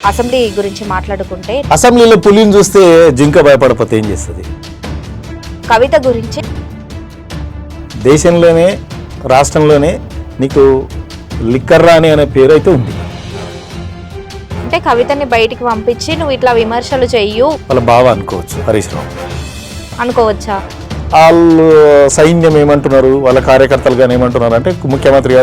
Assembly గురించి మాట్లాడుకుంటే అసెంబ్లీలో పులిని చూస్తే జింక భయపడకపోతే ఏం చేస్తుంది? కవిత గురించి దేశంలోనే రాష్ట్రంలోనే నీకు లిక్కర్ రాణి అనే పేరు అయితే ఉంది. అంటే కవితని బయటికి పంపించి నువ్వు ఇట్లా విమర్శలు చెయ్యు వాళ్ళ బావ అనుకోవచ్చు హరీష్ రావు. అనుకోవచ్చా? వాళ్ళు సైన్యం ఏమంటున్నారు, వాళ్ళ కార్యకర్తలు కానీ ఏమంటున్నారు అంటే ముఖ్యమంత్రి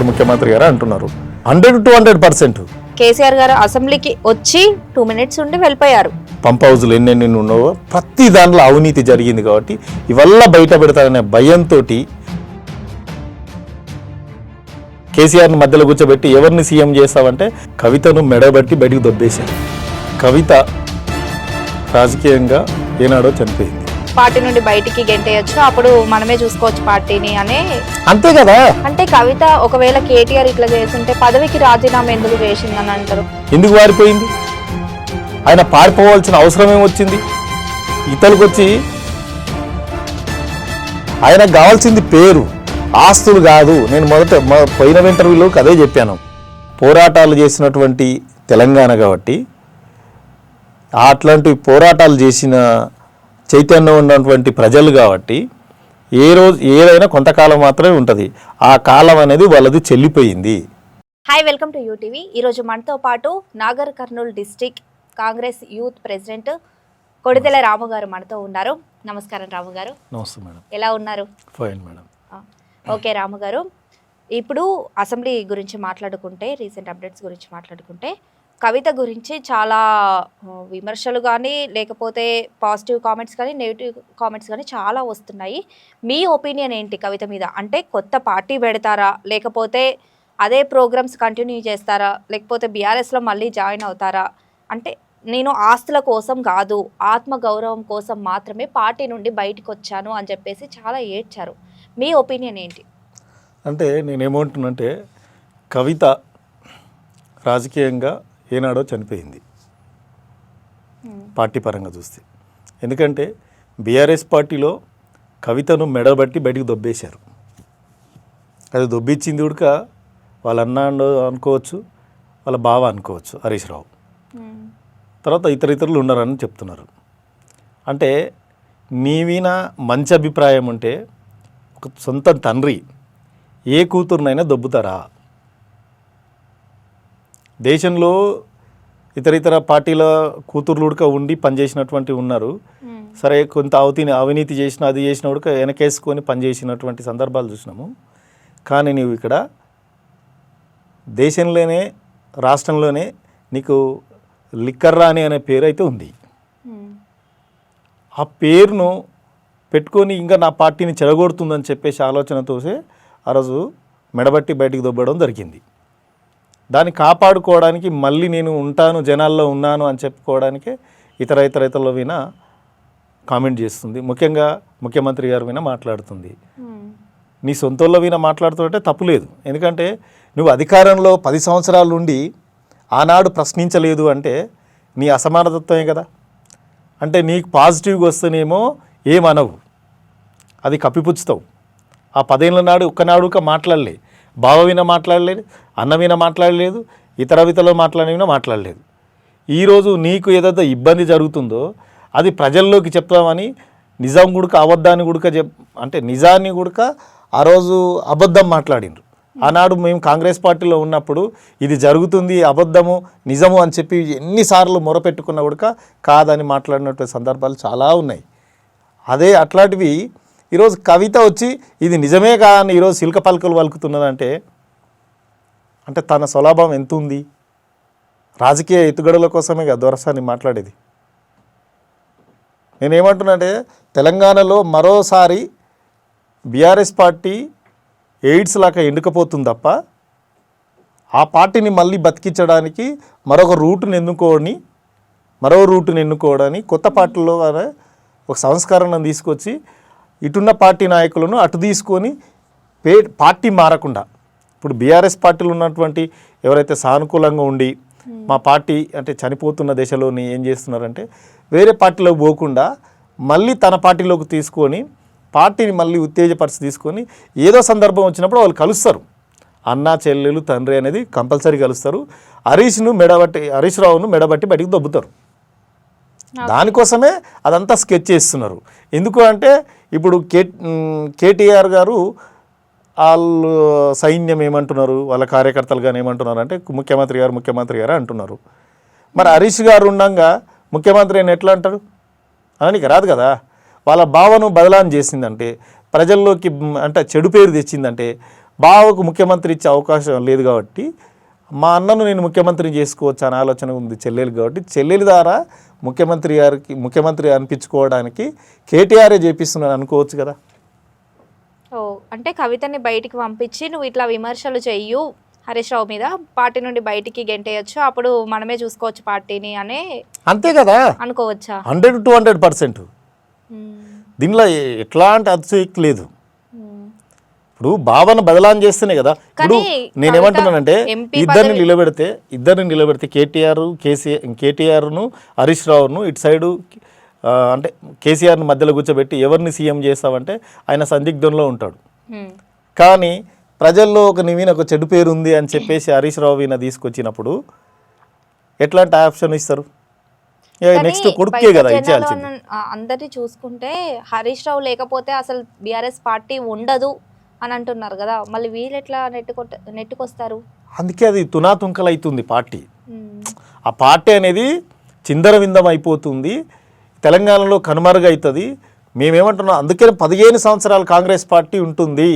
గారు అంటున్నారు. 100% కేసీఆర్ గారు అసెంబ్లీకి వచ్చి 2 minutes ఉండి వెళ్ళిపోయారు. పంప్ హౌజులు ఎన్నెన్ని ఉన్నావో ప్రతి దాంట్లో అవినీతి జరిగింది కాబట్టి ఇవల్ల బయట పెడతారనే భయంతో కేసీఆర్ని మధ్యలో కూర్చోబెట్టి ఎవరిని సీఎం చేస్తావంటే కవితను మెడబట్టి బయటికి దొబ్బేశారు. కవిత రాజకీయంగా ఏనాడో చనిపోయింది. పార్టీ నుండి బయటికి గెంటేయచ్చు, అప్పుడు మనమే చూసుకోవచ్చు పార్టీని అనే. అంతే కదా. అంటే కవిత ఒకవేళ కేటీఆర్ ఇట్లా చేస్తుంటే పదవికి రాజీనామా ఎందుకు చేసిందని అంటారు. ఎందుకు వారిపోయింది? ఆయన పారిపోవాల్సిన అవసరం ఏమొచ్చింది? ఇతరులకు వచ్చి ఆయనకు కావాల్సింది పేరు, ఆస్తులు కాదు. నేను పోయిన ఇంటర్వ్యూలో అదే చెప్పాను. పోరాటాలు చేసినటువంటి తెలంగాణ కాబట్టి అట్లాంటి పోరాటాలు చేసిన చైతన్యం ఉన్నటువంటి ప్రజలు కాబట్టి ఏ రోజు ఏదైనా కొంతకాలం మాత్రమే ఉంటుంది. ఆ కాలం అనేది వాళ్ళది చెల్లిపోయింది. Hi, welcome to UTV. ఈరోజు మనతో పాటు Nagar Kurnool district Congress youth president Koditela Ramu గారు మనతో ఉన్నారు. నమస్కారం రాము గారు. నమస్తే మేడం. ఎలా ఉన్నారు? Fine madam. ఓకే రాము గారు, ఇప్పుడు అసెంబ్లీ గురించి మాట్లాడుకుంటే, రీసెంట్ అప్డేట్స్ గురించి మాట్లాడుకుంటే, కవిత గురించి చాలా విమర్శలు కానీ లేకపోతే పాజిటివ్ కామెంట్స్ కానీ నెగిటివ్ కామెంట్స్ కానీ చాలా వస్తున్నాయి. మీ ఒపీనియన్ ఏంటి కవిత మీద? అంటే కొత్త పార్టీ పెడతారా, లేకపోతే అదే ప్రోగ్రామ్స్ కంటిన్యూ చేస్తారా, లేకపోతే బీఆర్ఎస్లో మళ్ళీ జాయిన్ అవుతారా? అంటే నేను ఆస్తుల కోసం కాదు, ఆత్మగౌరవం కోసం మాత్రమే పార్టీ నుండి బయటకు వచ్చాను అని చెప్పేసి చాలా ఏడ్చారు. మీ ఒపీనియన్ ఏంటి? అంటే నేనేమంటున్నంటే కవిత రాజకీయంగా ఏనాడో చనిపోయింది పార్టీ పరంగా చూస్తే. ఎందుకంటే బీఆర్ఎస్ పార్టీలో కవితను మెడబట్టి బయటికి దొబ్బేశారు. అది దొబ్బిచ్చింది ఉడక వాళ్ళ అన్న అనుకోవచ్చు, వాళ్ళ బావ అనుకోవచ్చు హరీష్ రావు. తర్వాత ఇతరులు ఉన్నారని చెప్తున్నారు. అంటే నీవిన మంచి అభిప్రాయం ఉంటే ఒక సొంత తండ్రి ఏ కూతురునైనా దొబ్బుతారా? దేశంలో ఇతర పార్టీల కూతుర్లు ఉడక ఉండి పనిచేసినటువంటి ఉన్నారు. సరే, కొంత అవినీతి చేసిన అది చేసిన ఉడక వెనకేసుకొని పనిచేసినటువంటి సందర్భాలు చూసినాము. కానీ నీవు ఇక్కడ దేశంలోనే రాష్ట్రంలోనే నీకు లిక్కర్ రాణి అనే పేరు అయితే ఉంది. ఆ పేరును పెట్టుకొని ఇంకా నా పార్టీని చెడగొడుతుందని చెప్పేసి ఆలోచనతోసే ఆ రోజు మెడబట్టి బయటికి దొబ్బడం జరిగింది. దాన్ని కాపాడుకోవడానికి మళ్ళీ నేను ఉంటాను, జనాల్లో ఉన్నాను అని చెప్పుకోవడానికే ఇతరుల విన కామెంట్ చేస్తుంది. ముఖ్యంగా ముఖ్యమంత్రి గారు విన మాట్లాడుతుంది. నీ సొంతల్లో విన మాట్లాడుతుంటే తప్పులేదు. ఎందుకంటే నువ్వు అధికారంలో 10 సంవత్సరాల నుండి ఆనాడు ప్రశ్నించలేదు అంటే నీ అసమానతత్వమే కదా. అంటే నీకు పాజిటివ్గా వస్తేనేమో ఏమనవు, అది కప్పిపుచ్చుతావు. ఆ 10 ఏళ్ళ నాడు ఒక్కనాడు మాట్లాడలే, బావ విన మాట్లాడలేదు, అన్న విన మాట్లాడలేదు, ఇతరులు మాట్లాడలేదు. ఈరోజు నీకు ఏదైతే ఇబ్బంది జరుగుతుందో అది ప్రజల్లోకి చెప్తామని నిజాం గుడక అబద్ధాన్ని గుడక అంటే నిజాన్ని గుడక ఆ రోజు అబద్ధం మాట్లాడిండ్రు. ఆనాడు మేము కాంగ్రెస్ పార్టీలో ఉన్నప్పుడు ఇది జరుగుతుంది, అబద్ధము నిజము అని చెప్పి ఎన్నిసార్లు మొరపెట్టుకున్నా కూడా కాదని మాట్లాడినటువంటి సందర్భాలు చాలా ఉన్నాయి. అదే అట్లాంటివి ఈరోజు కవిత వచ్చి ఇది నిజమే కాదని ఈరోజు సిల్క పలుకలు పలుకుతున్నదంటే అంటే తన స్వలాభం ఎంత ఉంది? రాజకీయ ఎత్తుగడల కోసమే కదా దొరసాని మాట్లాడేది. నేనేమంటున్నానంటే తెలంగాణలో మరోసారి బీఆర్ఎస్ పార్టీ ఎయిడ్స్ లాగా ఎండుకపోతుంది తప్ప ఆ పార్టీని మళ్ళీ బతికించడానికి మరో రూటుని ఎన్నుకోవడానికి కొత్త పార్టీలో ఒక సంస్కరణను తీసుకొచ్చి ఇటున్న పార్టీ నాయకులను అటు తీసుకొని పార్టీ మారకుండా ఇప్పుడు బీఆర్ఎస్ పార్టీలో ఉన్నటువంటి ఎవరైతే సానుకూలంగా ఉండి మా పార్టీ అంటే చనిపోతున్న దశలోని ఏం చేస్తున్నారంటే వేరే పార్టీలోకి పోకుండా మళ్ళీ తన పార్టీలోకి తీసుకొని పార్టీని మళ్ళీ ఉత్తేజపరిచి తీసుకొని ఏదో సందర్భం వచ్చినప్పుడు వాళ్ళు కలుస్తారు. అన్న చెల్లెలు తండ్రి అనేది కంపల్సరీ కలుస్తారు. హరీష్ రావును మెడబట్టి బయటికి దొబ్బుతారు. దానికోసమే అదంతా స్కెచ్ చేస్తున్నారు. ఎందుకు అంటే ఇప్పుడు కేటీఆర్ గారు వాళ్ళు సైన్యం ఏమంటున్నారు, వాళ్ళ కార్యకర్తలు కానీ ఏమంటున్నారు అంటే ముఖ్యమంత్రి గారు అంటున్నారు. మరి హరీష్ గారు ఉండగా ముఖ్యమంత్రి అని ఎట్లా అంటారు? అననికి రాదు కదా. వాళ్ళ బావను బదలాం చేసిందంటే, ప్రజల్లోకి అంటే చెడు పేరు తెచ్చిందంటే బావకు ముఖ్యమంత్రి ఇచ్చే అవకాశం లేదు. కాబట్టి మా అన్నను నేను ముఖ్యమంత్రిని చేసుకోవచ్చు అనే ఆలోచన ఉంది చెల్లెలు. కాబట్టి చెల్లెలి ద్వారా ముఖ్యమంత్రి అనిపించుకోవడానికి కేటీఆరే చేపిస్తున్నాను అనుకోవచ్చు కదా. ఓ అంటే కవితని బయటికి పంపించి నువ్వు ఇట్లా విమర్శలు చెయ్యు హరీష్ రావు మీద, పార్టీ నుండి బయటికి గెంటేయచ్చు, అప్పుడు మనమే చూసుకోవచ్చు పార్టీని అనే అంతే కదా అనుకోవచ్చా? 100-200%. దీనిలో ఎట్లాంటి అతిశయోక్తి లేదు. ఇప్పుడు భావన బదలాం చేస్తేనే కదా. ఇప్పుడు నేనేమంటున్నానంటే ఇద్దరిని నిలబెడితే కేటీఆర్ను హరీష్ రావును ఇటు సైడు అంటే కేసీఆర్ను మధ్యలో కూర్చోబెట్టి ఎవరిని సీఎం చేస్తావంటే ఆయన సందిగ్ధంలో ఉంటాడు. కానీ ప్రజల్లో ఒక చెడు పేరు ఉంది అని చెప్పేసి హరీష్ రావు ఈయన తీసుకొచ్చినప్పుడు ఎట్లాంటి ఆప్షన్ ఇస్తారు? నెక్స్ట్ కొడుకే కదా ఇచ్చేయాల్సింది. అందరినీ చూసుకుంటే హరీష్ రావు లేకపోతే అసలు బీఆర్ఎస్ పార్టీ ఉండదు అని అంటున్నారు కదా. మళ్ళీ వీళ్ళు ఎట్లా నెట్టుకొస్తారు? అందుకే అది తునాతుంకలు అవుతుంది పార్టీ. ఆ పార్టీ అనేది చిందరవిందం అయిపోతుంది, తెలంగాణలో కనుమరుగవుతుంది. మేమేమంటున్నాం, అందుకే 15 సంవత్సరాలు కాంగ్రెస్ పార్టీ ఉంటుంది.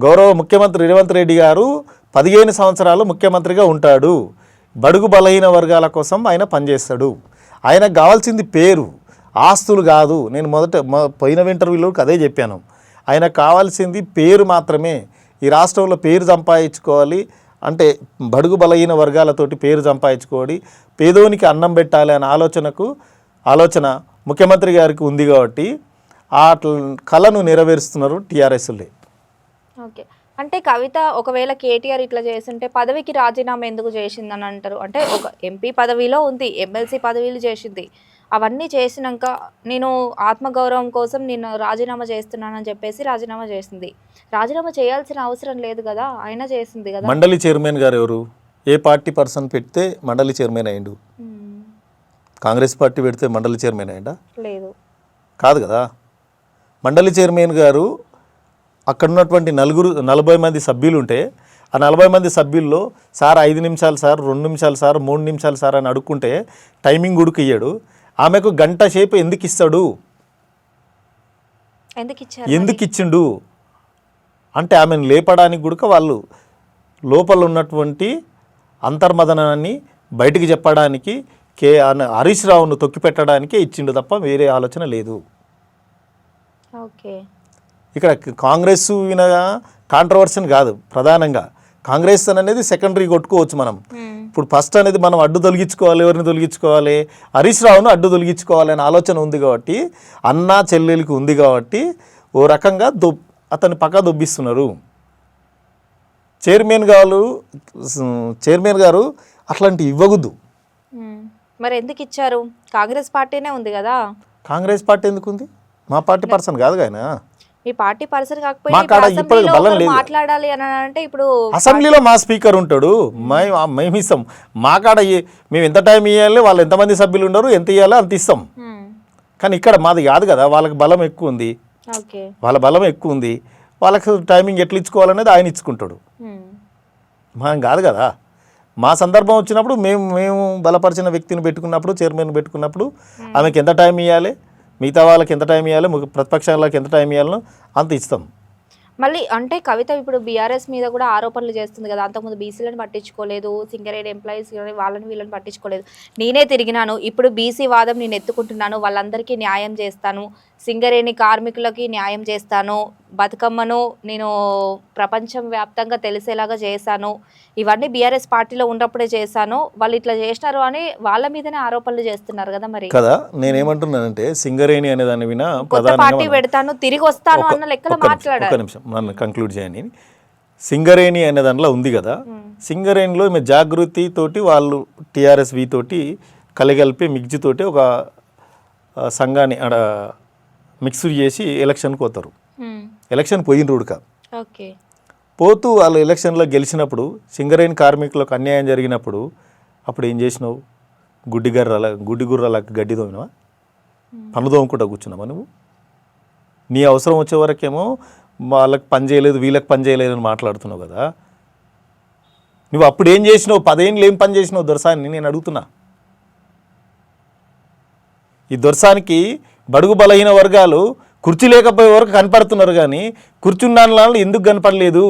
గౌరవ ముఖ్యమంత్రి రేవంత్ రెడ్డి గారు 15 సంవత్సరాలు ముఖ్యమంత్రిగా ఉంటాడు. బడుగు బలహీన వర్గాల కోసం ఆయన పనిచేస్తాడు. ఆయనకు కావాల్సింది పేరు, ఆస్తులు కాదు. నేను పోయిన ఇంటర్వ్యూలో అదే చెప్పాను. ఆయనకు కావాల్సింది పేరు మాత్రమే. ఈ రాష్ట్రంలో పేరు సంపాదించుకోవాలి అంటే బడుగు బలహీన వర్గాలతోటి పేరు సంపాదించుకోవాలి, పేదోనికి అన్నం పెట్టాలి అనే ఆలోచన ముఖ్యమంత్రి గారికి ఉంది. కాబట్టి ఆ కళను నెరవేరుస్తున్నారు టీఆర్ఎస్లే. ఓకే, అంటే కవిత ఒకవేళ కేటీఆర్ ఇట్లా చేస్తుంటే పదవికి రాజీనామా ఎందుకు చేసిందని అంటారు? అంటే ఒక ఎంపీ పదవిలో ఉంది, ఎమ్మెల్సీ పదవిలు చేసింది, అవన్నీ చేసినాక నేను ఆత్మగౌరవం కోసం నేను రాజీనామా చేస్తున్నానని చెప్పేసి రాజీనామా చేసింది. రాజీనామా చేయాల్సిన అవసరం లేదు కదా, అయినా చేసింది కదా. మండలి చైర్మన్ గారు ఎవరు? ఏ పార్టీ పర్సన్ పెడితే మండలి చైర్మన్ అయ్యిండు? కాంగ్రెస్ పార్టీ పెడితే మండలి చైర్మన్ అయ్యిందా? లేదు, కాదు కదా. మండలి చైర్మన్ గారు అక్కడ ఉన్నటువంటి 40 మంది సభ్యులు ఉంటే ఆ 40 మంది సభ్యుల్లో సార్ 5 నిమిషాలు సార్, 2 నిమిషాలు సార్, 3 నిమిషాలు సార్ అని అడుక్కుంటే టైమింగ్ ఉడుకు ఇయ్యాడు. ఆమెకు గంట సేపు ఎందుకు ఇస్తాడు? ఎందుకు ఇచ్చిండు అంటే ఆమెను లేపడానికి కూడా వాళ్ళు లోపల ఉన్నటువంటి అంతర్మదనాన్ని బయటికి చెప్పడానికి హరీష్ రావును తొక్కిపెట్టడానికే ఇచ్చిండు తప్ప వేరే ఆలోచన లేదు. ఓకే, ఇక్కడ కాంగ్రెస్ కాంట్రవర్సన్ కాదు. ప్రధానంగా కాంగ్రెస్ అనేది సెకండరీ కొట్టుకోవచ్చు మనం. ఇప్పుడు ఫస్ట్ అనేది మనం అడ్డు తొలగించుకోవాలి. ఎవరిని తొలగించుకోవాలి? హరీష్ రావును అడ్డు తొలగించుకోవాలి అనే ఆలోచన ఉంది కాబట్టి, అన్నా చెల్లెలికి ఉంది కాబట్టి ఓ రకంగా అతన్ని పక్క దొబ్బిస్తున్నారు. చైర్మన్ గారు అట్లాంటి ఇవ్వకూడదు. మరి ఎందుకు ఇచ్చారు? కాంగ్రెస్ పార్టీనే ఉంది కదా. కాంగ్రెస్ పార్టీ ఎందుకు ఉంది? మా పార్టీ పర్సన్ కాదు ఆయన. మీ పార్టీ పర్సన్ కాకపోతే మాట్లాడాలి అని అంటే ఇప్పుడు అసెంబ్లీలో మా స్పీకర్ ఉంటాడు, మేము ఇస్తాం. మా కాడ మేము ఎంత టైం ఇవ్వాలి, వాళ్ళు ఎంతమంది సభ్యులు ఉండరు, ఎంత ఇవ్వాలో అంత ఇస్తాం. కానీ ఇక్కడ మాది కాదు కదా, వాళ్ళకి బలం ఎక్కువ ఉంది. వాళ్ళకి టైమింగ్ ఎట్లా ఇచ్చుకోవాలనేది ఆయన ఇచ్చుకుంటాడు. మనం కాదు కదా. మా సందర్భం వచ్చినప్పుడు మేము బలపరిచిన వ్యక్తిని పెట్టుకున్నప్పుడు, చైర్మన్ పెట్టుకున్నప్పుడు ఆమెకి ఎంత టైం ఇవ్వాలి, మిగతా వాళ్ళకి ఎంత టైం ఇవ్వాలి, ప్రతిపక్షాలకు ఎంత టైం ఇవ్వాలనో అంత ఇస్తాం. మళ్ళీ అంటే కవిత ఇప్పుడు బీఆర్ఎస్ మీద కూడా ఆరోపణలు చేస్తుంది కదా. అంతకుముందు బీసీలను పట్టించుకోలేదు, సింగరేణి ఎంప్లాయీస్ వీళ్ళని పట్టించుకోలేదు, నేనే తిరిగినాను, ఇప్పుడు బీసీ వాదం నేను ఎత్తుకుంటున్నాను, వాళ్ళందరికీ న్యాయం చేస్తాను, సింగరేణి కార్మికులకి న్యాయం చేస్తాను, బతుకమ్మను నేను ప్రపంచం వ్యాప్తంగా తెలిసేలాగా చేశాను, ఇవన్నీ బీఆర్ఎస్ పార్టీలో ఉన్నప్పుడే చేశాను, వాళ్ళు ఇట్లా చేసినారు అని వాళ్ళ మీదనే ఆరోపణలు చేస్తున్నారు కదా. మరి కదా నేనేమంటున్నానంటే సింగరేణి అనే దాని వినా కొత్త పార్టీ పెడతాను, తిరిగి వస్తాను అన్న లెక్కలో మాట్లాడారు. ఒక నిమిషం నన్ను కంక్లూడ్ చేయండి. సింగరేణి అనే దాంట్లో ఉంది కదా, సింగరేణిలో ఈమె జాగృతి తోటి వాళ్ళు టీఆర్ఎస్వి తోటి కలిపి మిక్జి తోటి ఒక సంఘాన్ని మిక్స్ చేసి ఎలక్షన్కి పోతారు. ఎలక్షన్ పోయినరు ఉడక. పోతూ వాళ్ళు ఎలక్షన్లో గెలిచినప్పుడు సింగరేణి కార్మికులకు అన్యాయం జరిగినప్పుడు అప్పుడు ఏం చేసినావు? గుడ్డి గుర్రాలకు గడ్డి తోమినావా? పనులు తోముకుంటా కూర్చున్నావా నువ్వు? నీ అవసరం వచ్చే వరకేమో వాళ్ళకి పని చేయలేదు, వీళ్ళకి పని చేయలేదు అని మాట్లాడుతున్నావు కదా. నువ్వు అప్పుడు ఏం చేసినావు? 10 ఏళ్ళు ఏం పని చేసినావు దొరసాన్ని నేను అడుగుతున్నా. ఈ దొరసానికి బడుగు బలహీన వర్గాలు కుర్చీ లేకపోయే వరకు కనపడుతున్నారు, కానీ కూర్చున్న వాళ్ళు ఎందుకు కనపడలేదు?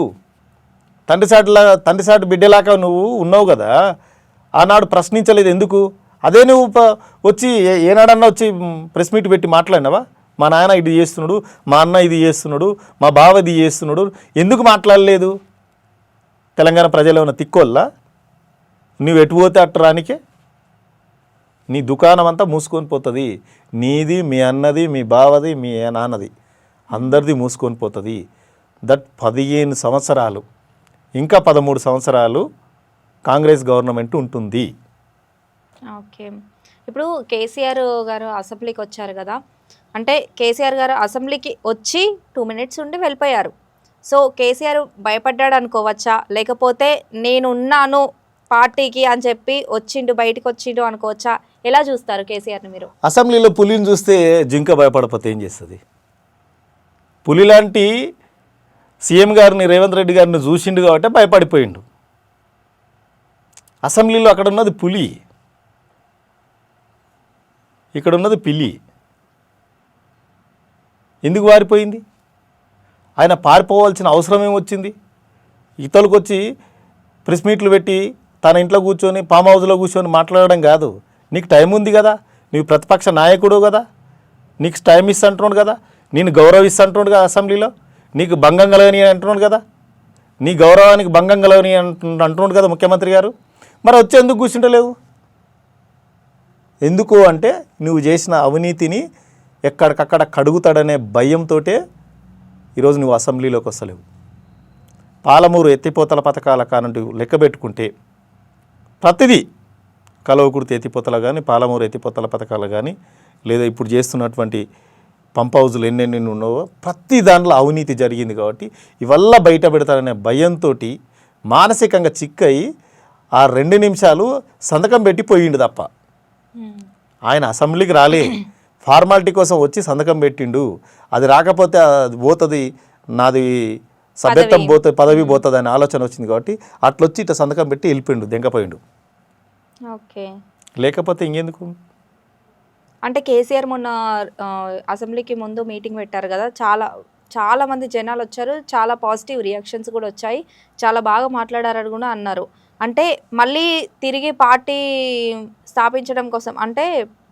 తండ్రి సాటి బిడ్డలాగా నువ్వు ఉన్నావు కదా, ఆనాడు ప్రశ్నించలేదు ఎందుకు? అదే నువ్వు వచ్చి ఏనాడన్నా వచ్చి ప్రెస్ మీట్ పెట్టి మాట్లాడినావా? మా నాన్న ఇది చేస్తున్నాడు, మా అన్న ఇది చేస్తున్నాడు, మా బావ ఇది చేస్తున్నాడు, ఎందుకు మాట్లాడలేదు? తెలంగాణ ప్రజలు ఏమైనా తిక్కోల్లా? నువ్వు ఎటు పోతే అట్టరానికే నీ దుకాణం అంతా మూసుకొని పోతుంది. నీది, మీ అన్నది, మీ బావది, మీ నాన్నది, అందరిది మూసుకొని పోతుంది. దట్ 15 సంవత్సరాలు, ఇంకా 13 సంవత్సరాలు కాంగ్రెస్ గవర్నమెంట్ ఉంటుంది. ఓకే. ఇప్పుడు కేసీఆర్ గారు అసెంబ్లీకి వచ్చారు కదా, అంటే కేసీఆర్ గారు అసెంబ్లీకి వచ్చి 2 మినిట్స్ ఉండి వెళ్ళిపోయారు. సో కేసీఆర్ భయపడ్డాడు అనుకోవచ్చా, లేకపోతే నేనున్నాను పార్టీకి అని చెప్పి బయటకు వచ్చిండు అనుకోవచ్చా? ఎలా చూస్తారు కేసీఆర్ని మీరు? అసెంబ్లీలో పులిని చూస్తే జింక భయపడకపోతే ఏం చేస్తుంది? పులి లాంటి సీఎం గారిని, రేవంత్ రెడ్డి గారిని చూసిండు కాబట్టి భయపడిపోయిండు. అసెంబ్లీలో అక్కడ ఉన్నది పులి, ఇక్కడ ఉన్నది పిల్లి. ఎందుకు వారిపోయింది? ఆయన పారిపోవాల్సిన అవసరం ఏమొచ్చింది? ఇతరులకు వచ్చి ప్రెస్ మీట్లు పెట్టి తన ఇంట్లో కూర్చొని ఫామ్ హౌస్లో కూర్చొని మాట్లాడడం కాదు. నీకు టైం ఉంది కదా, నీవు ప్రతిపక్ష నాయకుడు కదా, నీకు టైం ఇస్తుంటున్నాడు కదా, నేను గౌరవిస్తుంటున్నాడు కదా, అసెంబ్లీలో నీకు భంగం కలగని అంటున్నాడు కదా, నీ గౌరవానికి భంగం కలగని అంటున్నాడు కదా ముఖ్యమంత్రి గారు. మరి వచ్చి ఎందుకు కూర్చుంటలేవు? ఎందుకు అంటే నువ్వు చేసిన అవినీతిని ఎక్కడికక్కడ కడుగుతాడనే భయంతో ఈరోజు నువ్వు అసెంబ్లీలోకి వస్తలేవు. పాలమూరు ఎత్తిపోతల పథకాల కానంటూ లెక్క పెట్టుకుంటే ప్రతిదీ కలవకుర్తి ఎత్తిపోతల కానీ, పాలమూరు ఎత్తిపోతల పథకాలు కానీ, లేదా ఇప్పుడు చేస్తున్నటువంటి పంప్ హౌజులు ఎన్నెన్ని ఉన్నావో ప్రతి దాంట్లో అవినీతి జరిగింది. కాబట్టి ఇవల్ల బయట పెడతారనే భయంతో మానసికంగా చిక్కయి ఆ 2 నిమిషాలు సంతకం పెట్టి పోయిండు తప్ప ఆయన అసెంబ్లీకి రాలే. ఫార్మాలిటీ కోసం వచ్చి సంతకం పెట్టిండు. అది రాకపోతే అది పోతుంది, నాది సభ్యత్వం పోతుంది, పదవి పోతుంది అనే ఆలోచన వచ్చింది. కాబట్టి అట్లొచ్చి ఇట్లా సంతకం పెట్టి వెళ్ళిపోయిండు, దెంగపోయిండు. ఓకే. లేకపోతే ఇంకెందుకు? అంటే కేసీఆర్ మొన్న అసెంబ్లీకి ముందు మీటింగ్ పెట్టారు కదా, చాలా మంది జనాలు వచ్చారు, చాలా పాజిటివ్ రియాక్షన్స్ కూడా వచ్చాయి, చాలా బాగా మాట్లాడారని కూడా అన్నారు. అంటే మళ్ళీ తిరిగి పార్టీ స్థాపించడం కోసం, అంటే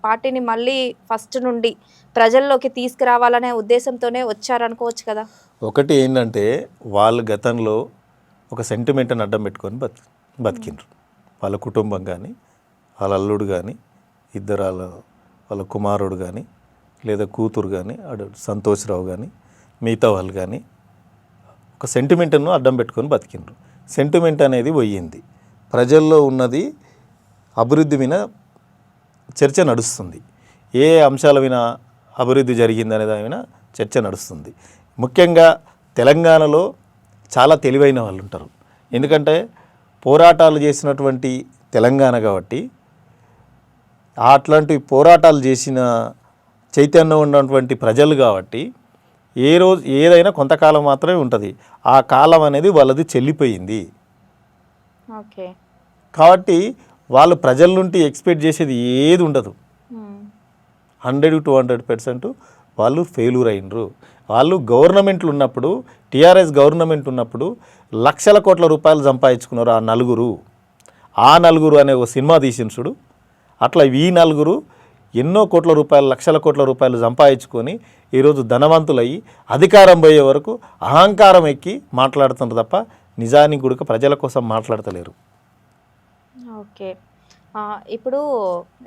పార్టీని మళ్ళీ ఫస్ట్ నుండి ప్రజల్లోకి తీసుకురావాలనే ఉద్దేశంతోనే వచ్చారనుకోవచ్చు కదా. ఒకటి ఏంటంటే వాళ్ళు గతంలో ఒక సెంటిమెంట్ని అడ్డం పెట్టుకొని బతికిండ్రు. వాళ్ళ కుటుంబం కానీ, వాళ్ళ అల్లుడు కానీ, ఇద్దరు వాళ్ళ కుమారుడు కానీ, లేదా కూతురు కానీ, సంతోష్రావు కానీ, మిగతా వాళ్ళు కానీ ఒక సెంటిమెంట్ను అడ్డం పెట్టుకొని బతికిండ్రు. సెంటిమెంట్ అనేది పోయింది. ప్రజల్లో ఉన్నది అభివృద్ధి మీద చర్చ నడుస్తుంది. ఏ అంశాల మీద అభివృద్ధి జరిగిందనే దాని మీద చర్చ నడుస్తుంది. ముఖ్యంగా తెలంగాణలో చాలా తెలివైన వాళ్ళు ఉంటారు. ఎందుకంటే పోరాటాలు చేసినటువంటి తెలంగాణ కాబట్టి, అట్లాంటి పోరాటాలు చేసిన చైతన్యం ఉన్నటువంటి ప్రజలు కాబట్టి ఏదైనా కొంతకాలం మాత్రమే ఉంటుంది. ఆ కాలం అనేది వాళ్ళది చెల్లిపోయింది. ఓకే. కాబట్టి వాళ్ళు ప్రజల నుండి ఎక్స్పెక్ట్ చేసేది ఏది ఉండదు. 100-200% వాళ్ళు ఫెయిల్యూర్ అయినరు. వాళ్ళు గవర్నమెంట్లు ఉన్నప్పుడు, టీఆర్ఎస్ గవర్నమెంట్ ఉన్నప్పుడు లక్షల కోట్ల రూపాయలు సంపాదించుకున్నారు ఆ నలుగురు అనే ఒక సినిమా తీసించుడు. అట్లా ఈ నలుగురు ఎన్నో కోట్ల రూపాయలు, లక్షల కోట్ల రూపాయలు సంపాదించుకొని ఈరోజు ధనవంతులయ్యి అధికారం పోయే వరకు అహంకారం ఎక్కి మాట్లాడుతున్నారు తప్ప నిజానికి కూడా ప్రజల కోసం మాట్లాడతలేరు. ఓకే. ఇప్పుడు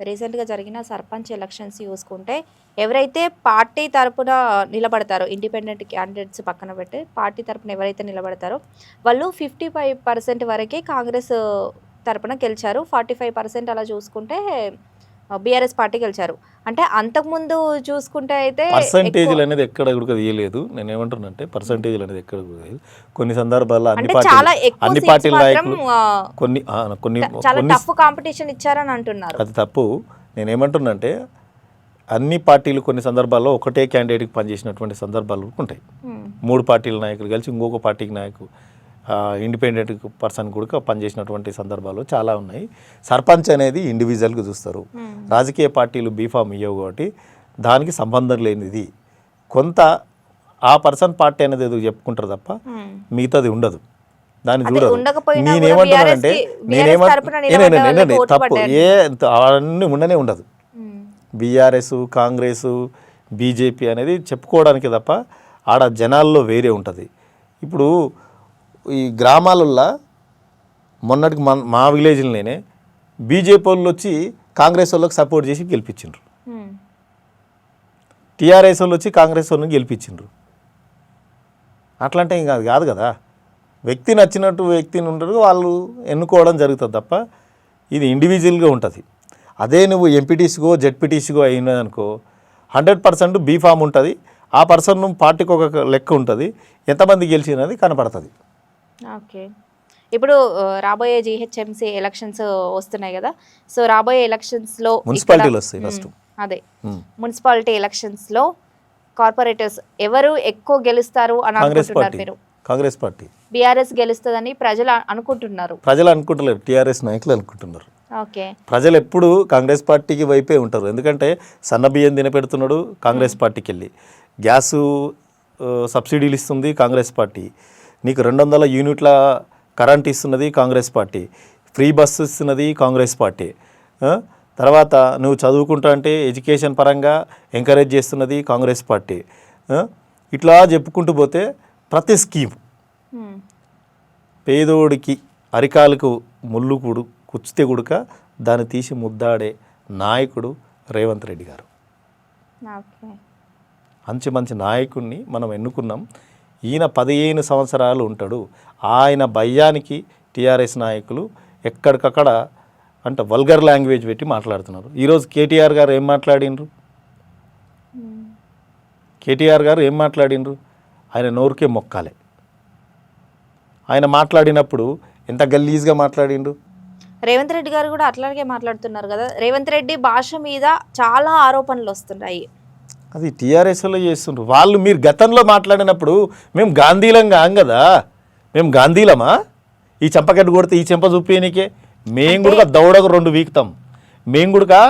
రీసెంట్గా జరిగిన సర్పంచ్ ఎలక్షన్స్ చూసుకుంటే ఎవరైతే పార్టీ తరపున నిలబడతారో, ఇండిపెండెంట్ క్యాండిడేట్స్ పక్కన పెట్టి పార్టీ తరపున ఎవరైతే నిలబడతారో వాళ్ళు 55% వరకే కాంగ్రెస్ తరపున గెలిచారు. 45% అలా చూసుకుంటే బీఆర్ఎస్ పార్టీ గెలిచారు. అంటే అంతకుముందు చూసుకుంటే అయితే పర్సంటేజ్లు అనేది ఎక్కడ కూడా తీయలేదు. నేను ఏమంటున్నానంటే పర్సంటేజ్లు అనేది ఎక్కడ కూడా తీయలేదు. కొన్ని సందర్భాల్లో అంటే చాలా ఎక్కువ అన్ని seats పార్టీల మాత్రం, నాయకులు కొన్ని చాలా కొన్ని టఫ్ కాంపిటీషన్ ఇచ్చారని అంటున్నారు. అది తప్పు. నేను ఏమంటున్నానంటే అన్ని పార్టీలు కొన్ని సందర్భాల్లో ఒకటే క్యాండిడేట్కి పనిచేసినటువంటి సందర్భాలు ఉంటాయి. 3 పార్టీల నాయకులు కలిసి ఇంకొక పార్టీకి నాయకు ఇండిపెండెంట్ పర్సన్ కూడా పనిచేసినటువంటి సందర్భాలు చాలా ఉన్నాయి. సర్పంచ్ అనేది ఇండివిజువల్గా చూస్తారు. రాజకీయ పార్టీలు బీఫామ్ ఇవ్వవు కాబట్టి దానికి సంబంధం లేనిది. కొంత ఆ పర్సన్ పార్టీ అనేది ఏదో చెప్పుకుంటారు తప్ప మిగతాది ఉండదు. దాన్ని చూడరు. నేనేమంటున్నానంటే తప్పు అవన్నీ ఉండనే ఉండదు. బీఆర్ఎస్, కాంగ్రెస్, బీజేపీ అనేది చెప్పుకోవడానికి తప్ప ఆడ జనాల్లో వేరే ఉంటుంది. ఇప్పుడు ఈ గ్రామాలల్లో మొన్నటికి మా విలేజ్లోనే బీజేపీ వాళ్ళు వచ్చి కాంగ్రెస్ వాళ్ళకి సపోర్ట్ చేసి గెలిపించిండ్రు. టీఆర్ఎస్ వాళ్ళు వచ్చి కాంగ్రెస్ వాళ్ళని గెలిపించిండ్రు. అట్లాంటే ఇంకా అది కాదు కదా. వ్యక్తి నచ్చినట్టు వ్యక్తిని ఉండరు, వాళ్ళు ఎన్నుకోవడం జరుగుతుంది తప్ప ఇది ఇండివిజువల్గా ఉంటుంది. అదే నువ్వు ఎంపీటీసీగో జెడ్పీటీసీగో అయినదనుకో 100% బీఫామ్ ఉంటుంది. ఆ పర్సన్ పార్టీకి ఒక లెక్క ఉంటుంది, ఎంతమంది గెలిచినది కనపడుతుంది. ఓకే. ఇప్పుడు రాబోయే జీహెచ్ఎంసీ ఎలక్షన్స్ వస్తున్నాయి కదా. సో రాబోయే ఎలక్షన్స్లో మున్సిపాలిటీలు వస్తాయి ఫస్ట్. అదే మున్సిపాలిటీ ఎలక్షన్స్లో కార్పొరేటర్స్ ఎవరు ఎక్కువ గెలుస్తారు అని అనుకుంటున్నారు మీరు? కాంగ్రెస్ పార్టీ. బీఆర్ఎస్ గెలుస్తుందని ప్రజలు అనుకుంటున్నారు. ప్రజలు అనుకుంటలేరు, టీఆర్ఎస్ నాయకులు అనుకుంటున్నారు. ఓకే. ప్రజలు ఎప్పుడు కాంగ్రెస్ పార్టీకి వైపే ఉంటారు. ఎందుకంటే సన్న బియ్యం తినపెడుతున్నాడు కాంగ్రెస్ పార్టీకి వెళ్ళి, గ్యాసు సబ్సిడీలు ఇస్తుంది కాంగ్రెస్ పార్టీ, నీకు 200 యూనిట్ల కరెంట్ ఇస్తున్నది కాంగ్రెస్ పార్టీ, ఫ్రీ బస్సు ఇస్తున్నది కాంగ్రెస్ పార్టీ, తర్వాత నువ్వు చదువుకుంటా అంటే ఎడ్యుకేషన్ పరంగా ఎంకరేజ్ చేస్తున్నది కాంగ్రెస్ పార్టీ. ఇట్లా చెప్పుకుంటూ పోతే ప్రతి స్కీమ్ పేదోడికి అరికాలకు ముళ్ళు కుచ్చితే గుడక దాన్ని తీసి ముద్దాడే నాయకుడు రేవంత్ రెడ్డి గారు. మంచి నాయకుడిని మనం ఎన్నుకున్నాం. ఈయన 15 సంవత్సరాలు ఉంటాడు. ఆయన భయానికి టీఆర్ఎస్ నాయకులు ఎక్కడికక్కడ అంటే వల్గర్ లాంగ్వేజ్ పెట్టి మాట్లాడుతున్నారు. ఈరోజు కేటీఆర్ గారు ఏం మాట్లాడిండ్రు? ఆయన నోరుకే మొక్కాలే. ఆయన మాట్లాడినప్పుడు ఎంత గల్లీజ్గా మాట్లాడిండు. రేవంత్ రెడ్డి గారు కూడా అట్లాగే మాట్లాడుతున్నారు కదా. రేవంత్ రెడ్డి భాష మీద చాలా ఆరోపణలు వస్తున్నాయి. అది టీఆర్ఎస్లో చేస్తుండ్రు వాళ్ళు. మీరు గతంలో మాట్లాడినప్పుడు మేము గాంధీలం కాం కదా, మేము గాంధీలమా? ఈ చెంపకట్టు కొడితే ఈ చెంప చూపేనికే మేము కూడా దౌడకు 2 వీక్తాం. మేము కూడా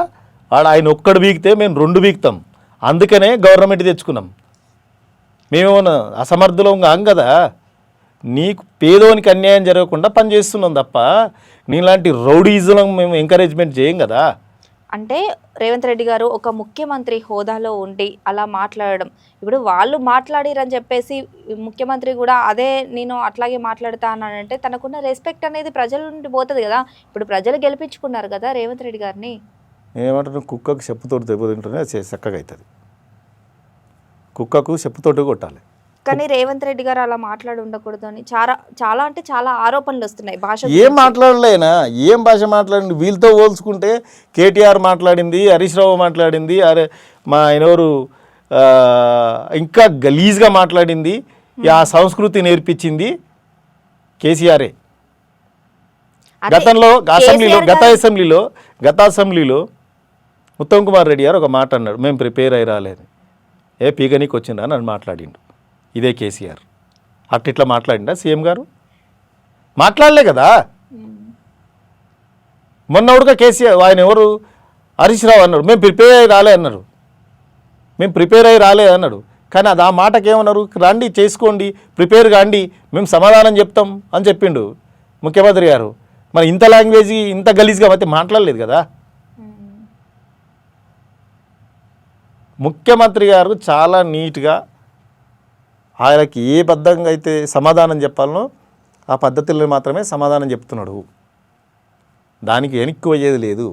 ఆయన ఒక్కడు వీకితే మేము 2 వీక్తాం. అందుకనే గవర్నమెంట్ తెచ్చుకున్నాం. మేమేమన్నా అసమర్థులం కాం కదా. నీకు పేదోనికి అన్యాయం జరగకుండా పనిచేస్తున్నాం తప్ప నీలాంటి రౌడీజులం మేము ఎంకరేజ్మెంట్ చేయం కదా. అంటే రేవంత్ రెడ్డి గారు ఒక ముఖ్యమంత్రి హోదాలో ఉండి అలా మాట్లాడడం, ఇప్పుడు వాళ్ళు మాట్లాడిరని చెప్పేసి ముఖ్యమంత్రి కూడా అదే నేను అట్లాగే మాట్లాడతానంటే తనకున్న రెస్పెక్ట్ అనేది ప్రజల నుండి పోతుంది కదా. ఇప్పుడు ప్రజలు గెలిపించుకున్నారు కదా రేవంత్ రెడ్డి గారిని. ఏమంటారు, కుక్కకు చెప్పుతోటి దెబ్బతింటేనే చక్కగా అవుతుంది. కుక్కకు చెప్పుతోటి కొట్టాలి. కానీ రేవంత్ రెడ్డి గారు అలా మాట్లాడి ఉండకూడదు అని చాలా అంటే చాలా ఆరోపణలు వస్తున్నాయి. భాష ఏం మాట్లాడలేనా, ఏం భాష మాట్లాడింది? వీళ్ళతో పోల్చుకుంటే కేటీఆర్ మాట్లాడింది, హరీష్ రావు మాట్లాడింది, అరే మా ఆయనవరు ఇంకా గలీజ్గా మాట్లాడింది, ఆ సంస్కృతి నేర్పించింది కేసీఆరే. గతంలో గత అసెంబ్లీలో ఉత్తమ్ కుమార్ రెడ్డి గారు ఒక మాట అన్నాడు, మేము ప్రిపేర్ అయ్యి రాలేదు, ఏ పీకనీకి వచ్చిందా అని మాట్లాడిండు. ఇదే కేసీఆర్ అట్లా మాట్లాడిండా? సీఎం గారు మాట్లాడలే కదా. మొన్నవుడుగా కేసీఆర్ ఆయన ఎవరు హరీష్ రావు అన్నాడు, మేము ప్రిపేర్ అయ్యి రాలే అన్నాడు. కానీ అది ఆ మాటకి ఏమన్నారు, రండి చేసుకోండి, ప్రిపేర్ కాండి, మేము సమాధానం చెప్తాం అని చెప్పిండు ముఖ్యమంత్రి గారు. మరి ఇంత లాంగ్వేజ్ ఇంత గలీజ్గా అయితే మాట్లాడలేదు కదా. ముఖ్యమంత్రి గారు చాలా నీట్గా ఆయనకి ఏ బద్ధంగా అయితే సమాధానం చెప్పాలనో ఆ పద్ధతుల్లో మాత్రమే సమాధానం చెప్తున్నాడు. దానికి వెనక్కి పోయేది లేదు.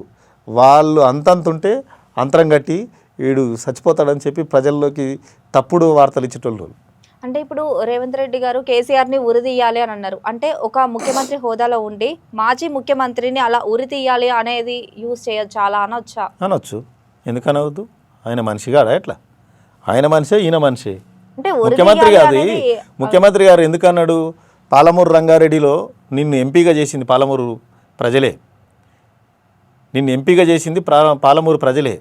వాళ్ళు అంతంతుంటే అంతరం కట్టి వీడు చచ్చిపోతాడని చెప్పి ప్రజల్లోకి తప్పుడు వార్తలు ఇచ్చేటోళ్ళు. అంటే ఇప్పుడు రేవంత్ రెడ్డి గారు కేసీఆర్ని ఉరితీయాలి అని అన్నారు. అంటే ఒక ముఖ్యమంత్రి హోదాలో ఉండి మాజీ ముఖ్యమంత్రిని అలా ఉరితీయాలి అనేది యూజ్ చేయొచ్చు అలా అనొచ్చా? అనొచ్చు, ఎందుకు అనవద్దు? ఆయన మనిషి కాదా ఎట్లా? ఆయన మనిషే, ఈయన మనిషి. అంటే ముఖ్యమంత్రి ఉరితీయాలి కాదు. అనేది ముఖ్యమంత్రి గారు ఎందుకన్నాడు? పాలమూరు రంగారెడ్డిలో నిన్ను ఎంపీగా చేసింది పాలమూరు ప్రజలే. నిన్ను ఎంపీగా చేసింది పాలమూరు ప్రజలే.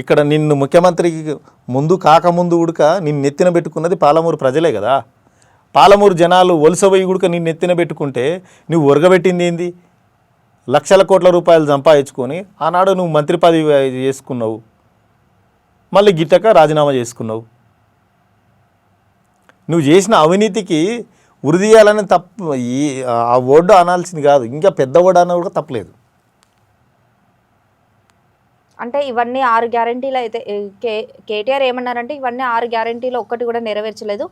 ఇక్కడ నిన్ను ముఖ్యమంత్రికి ముందు కాకముందు ఉడక నిన్ను నెత్తిన పెట్టుకున్నది పాలమూరు ప్రజలే కదా. పాలమూరు జనాలు వలసపోయి ఉడక నిన్ను నెత్తిన పెట్టుకుంటే నువ్వు ఒరగబెట్టింది ఏంది? లక్షల కోట్ల రూపాయలు సంపాదించుకొని ఆనాడు నువ్వు మంత్రి పదవి చేసుకున్నావు, మళ్ళీ గిట్టక రాజీనామా చేసుకున్నావు. నువ్వు చేసిన అవినీతికి ఉరిదీయాలని తప్పు, ఆ ఓర్డు అనాల్సింది కాదు, ఇంకా పెద్ద ఓర్డు అన్న కూడా తప్పలేదు. అంటే ఇవన్నీ 6 గ్యారెంటీలు అయితే కేటీఆర్ ఏమన్నారంటే ఇవన్నీ 6 గ్యారెంటీలు ఒక్కటి కూడా నెరవేర్చలేదు.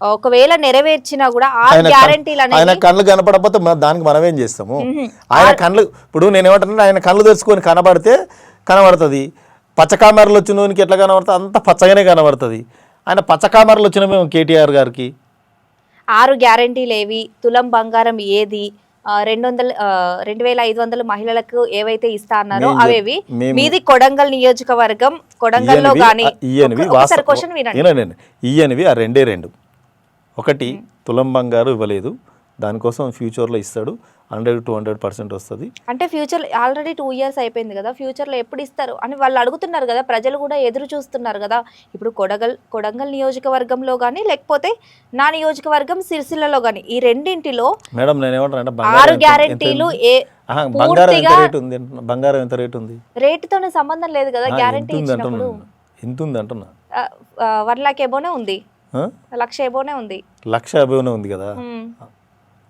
ఒకవేళ నెరవేర్చినా కూడా 6 గ్యారెంటీలు ఆయన అనేది కళ్ళు కనపడకపోతే దానికి మనం ఏం చేస్తాము? ఆయన కళ్ళు, ఇప్పుడు నేనేమంటానంటే ఆయన కళ్ళు తెరుచుకొని కనబడితే కనబడుతుంది. పచ్చకామెరలు వచ్చినోనికి ఎట్లా కనబడుతుంది? అంత పచ్చగానే కనబడుతుంది. ఆయన పచ్చకామెరలు వచ్చిన మేము కేటీఆర్ గారికి 6 గ్యారెంటీలు ఏవి, తులం బంగారం ఏది, 2,500 మహిళలకు ఏవైతే ఇస్తా అన్నారో అవేవి, మీది కొడంగల్ నియోజకవర్గం, కొడంగల్లో కానీ క్వశ్చన్ వినండి. ఇయ్యనివి ఆ రెండే రెండు. ఒకటి తులం బంగారు ఇవ్వలేదు, దానికోసం ఫ్యూచర్లో ఇస్తాడు, 100-200% వస్తుంది. అంటే ఫ్యూచర్ ఆల్రెడీ 2 ఇయర్స్ అయిపోయింది కదా, ఫ్యూచర్లో ఎప్పుడు ఇస్తారు అని వాళ్ళు అడుగుతున్నారు కదా, ప్రజలు కూడా ఎదురు చూస్తున్నారు కదా. ఇప్పుడు కొడంగల్ నియోజకవర్గంలో కానీ లేకపోతే నా నియోజకవర్గం సిరిసిల్లలో కానీ ఈ రెండింటిలో మేడం నేనేమంటానంటే 6 గ్యారెంటీలు బంగారం ఎంత రేటు ఉంది? రేటుతోనే సంబంధం లేదు కదా. గ్యారెంటీ ఇచ్చినప్పుడు ఎంత ఉంది అంటున్నా? 1 లాక్ ఎబోనే ఉంది, 1,00,000 ఎబోనే ఉంది, 1,00,000 ఎబోనే ఉంది కదా.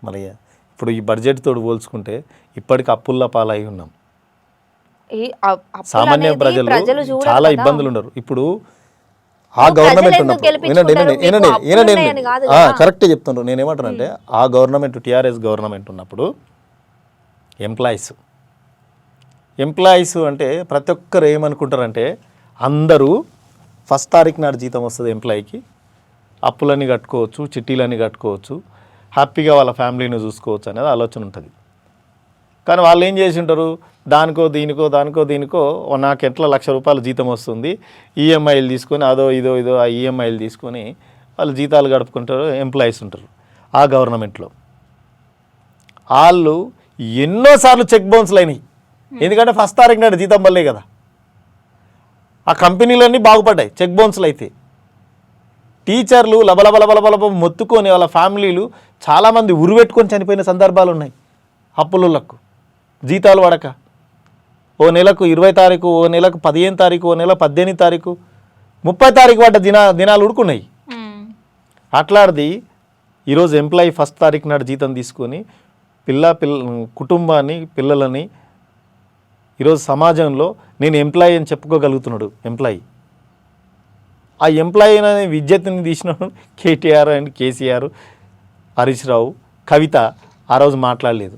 మరి ఇప్పుడు ఈ బడ్జెట్ తోడు పోల్చుకుంటే ఇప్పటికి అప్పుల్లో పాలై ఉన్నాం. సామాన్య ప్రజలు చాలా ఇబ్బందులు ఉన్నారు. ఇప్పుడు ఆ గవర్నమెంట్ ఉన్నప్పుడు కరెక్టే చెప్తున్నారు. నేనేమంటానంటే ఆ గవర్నమెంట్ టీఆర్ఎస్ గవర్నమెంట్ ఉన్నప్పుడు ఎంప్లాయీస్ అంటే ప్రతి ఒక్కరు ఏమనుకుంటారంటే అందరూ 1st తారీఖు నాడు జీతం వస్తుంది ఎంప్లాయీకి, అప్పులన్నీ కట్టుకోవచ్చు, చిట్టీలన్నీ కట్టుకోవచ్చు, హ్యాపీగా వాళ్ళ ఫ్యామిలీని చూసుకోవచ్చు అనేది ఆలోచన ఉంటుంది. కానీ వాళ్ళు ఏం చేసి ఉంటారు? దానికో దీనికో నాకు ఎట్లా 1,00,000 రూపాయలు జీతం వస్తుంది, ఈఎంఐలు తీసుకొని అదో ఇదో ఆ ఈఎంఐలు తీసుకొని వాళ్ళు జీతాలు గడుపుకుంటారు. ఎంప్లాయీస్ ఉంటారు ఆ గవర్నమెంట్లో. వాళ్ళు ఎన్నోసార్లు చెక్ బౌన్స్లు అయినాయి. ఎందుకంటే 1st తారీఖు నాడు జీతం వల్లే కదా. ఆ కంపెనీలన్నీ బాగుపడ్డాయి చెక్ బౌన్స్లు అయితే. టీచర్లు లబలబలబలబల మొత్తుకొని వాళ్ళ ఫ్యామిలీలు చాలామంది ఉరిపెట్టుకొని చనిపోయిన సందర్భాలు ఉన్నాయి. అప్పులకు జీతాలు పడక ఓ నెలకు 20 తారీఖు, ఓ నెలకు 15 తారీఖు, ఓ నెల 18 తారీఖు, 30 తారీఖు పడ్డ దినాలు ఉడుకున్నాయి. అట్లాంటిది ఈరోజు ఎంప్లాయీ 1st తారీఖు నాడు జీతం తీసుకొని కుటుంబాన్ని పిల్లలని ఈరోజు సమాజంలో నేను ఎంప్లాయీ అని చెప్పుకోగలుగుతున్నాడు. ఆ ఎంప్లాయీ అనే విద్యని తీసిన కేటీఆర్ అండ్ కేసీఆర్, హరీష్ రావు, కవిత ఆ రోజు మాట్లాడలేదు.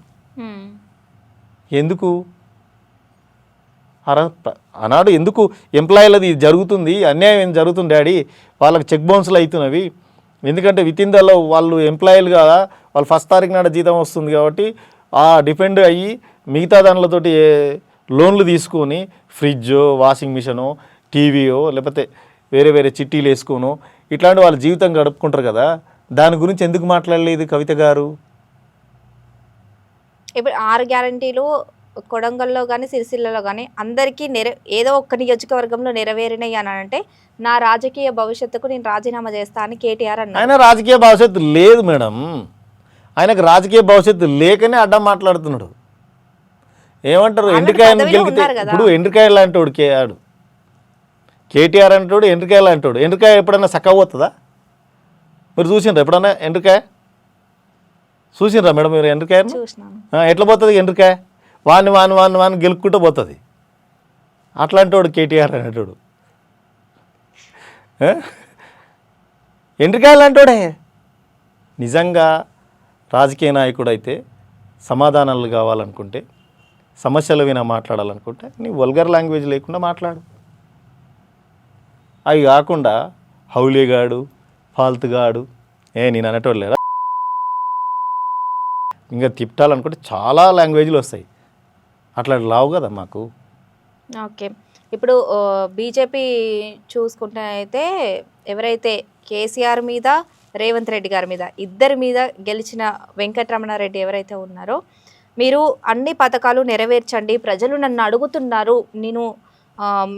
ఎందుకు? ఆనాడు ఎందుకు ఎంప్లాయీలది జరుగుతుంది, అన్యాయం జరుగుతుంది డాడీ, వాళ్ళకి చెక్ బౌన్స్లు అవుతున్నవి, ఎందుకంటే వితిన్ దలో వాళ్ళు ఎంప్లాయీలు కదా, వాళ్ళు 1st తారీఖు నాడు జీతం వస్తుంది కాబట్టి ఆ డిపెండ్ అయ్యి మిగతా దానిలతోటి లోన్లు తీసుకొని ఫ్రిడ్జో, వాషింగ్ మిషనో, టీవీయో లేకపోతే వేరే చిట్టీలు వేసుకోను ఇట్లాంటి వాళ్ళ జీవితం గడుపుకుంటారు కదా. దాని గురించి ఎందుకు మాట్లాడలేదు కవిత గారు? ఇప్పుడు 6 గ్యారెంటీలు కొడంగల్లో కానీ సిరిసిల్లలో కానీ అందరికీ ఏదో ఒక్క నియోజకవర్గంలో నెరవేరినాయి అని అంటే నా రాజకీయ భవిష్యత్తుకు నేను రాజీనామా చేస్తా అని కేటీఆర్ అన్నారు. ఆయన రాజకీయ భవిష్యత్తు లేదు మేడం, ఆయనకు రాజకీయ భవిష్యత్తు లేకనే అడ్డం మాట్లాడుతున్నాడు. ఏమంటారు? ఎండ్రికాయను గెలికితే ఇప్పుడు ఎండ్రికాయ లాంటోడు కేటీఆర్ అంటాడు, ఎండ్రికాయ లాంటోడు. ఎండ్రికాయ ఎప్పుడైనా సక్కబోతుందా? మీరు చూసిండ్రా ఎప్పుడన్నా ఎండ్రికాయ? చూసిండ్రా మేడం మీరు ఎండ్రికాయను? ఎట్లా పోతుంది ఎండ్రికాయ? వాని గెలుక్కుంటూ పోతుంది. అట్లాంటి వాడు కేటీఆర్ అనేటోడు. ఎండ్రికాయలు అంటాడే. నిజంగా రాజకీయ నాయకుడు అయితే సమాధానాలు కావాలనుకుంటే, సమస్యల వినా మాట్లాడాలనుకుంటే నీ వల్గర్ లాంగ్వేజ్ లేకుండా మాట్లాడు. అవి కాకుండా హౌలేగాడు, ఫాల్తుగాడు, నేను అనేటోళ్ళు లేదా ఇంకా తిప్పాలనుకుంటే చాలా లాంగ్వేజ్లు వస్తాయి, అట్లా రావు కదా మాకు. ఓకే. ఇప్పుడు బీజేపీ చూసుకుంటే అయితే ఎవరైతే కేసీఆర్ మీద, రేవంత్ రెడ్డి గారి మీద, ఇద్దరి మీద గెలిచిన వెంకటరమణారెడ్డి ఎవరైతే ఉన్నారో, మీరు అన్ని పథకాలు నెరవేర్చండి, ప్రజలు నన్ను అడుగుతున్నారు, నేను